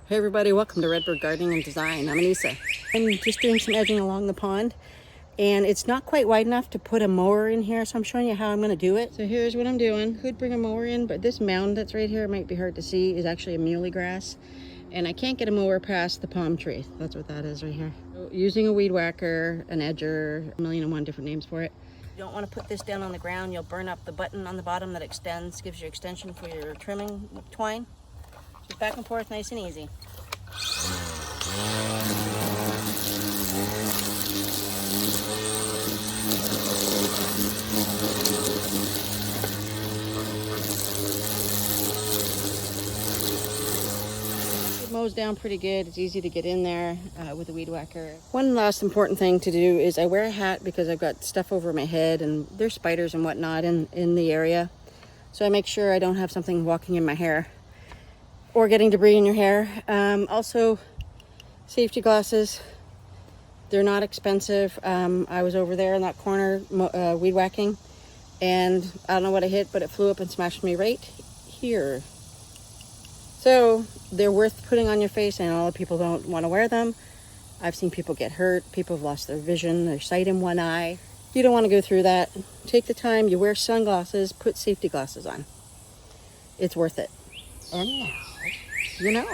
Hey everybody, welcome to Redbird Gardening and Design. I'm Anissa. I'm just doing some edging along the pond, and it's not quite wide enough to put a mower in here, so I'm showing you how I'm going to do it. So here's what I'm doing. Could bring a mower in, but this mound that's right here, might be hard to see, is actually a muley grass, and I can't get a mower past the palm tree. That's what that is right here. So using a weed whacker, an edger, a million and one different names for it. You don't want to put this down on the ground. You'll burn up the button on the bottom that extends, gives you extension for your trimming twine. Just back and forth, nice and easy. It mows down pretty good. It's easy to get in there with a weed whacker. One last important thing to do is I wear a hat because I've got stuff over my head and there's spiders and whatnot in the area. So I make sure I don't have something walking in my hair or getting debris in your hair. Also, safety glasses. They're not expensive. I was over there in that corner weed whacking, and I don't know what I hit, but it flew up and smashed me right here. So they're worth putting on your face, and a lot of people don't want to wear them. I've seen people get hurt. People have lost their vision, their sight in one eye. You don't want to go through that. Take the time. You wear sunglasses. Put safety glasses on. It's worth it. And now, you know.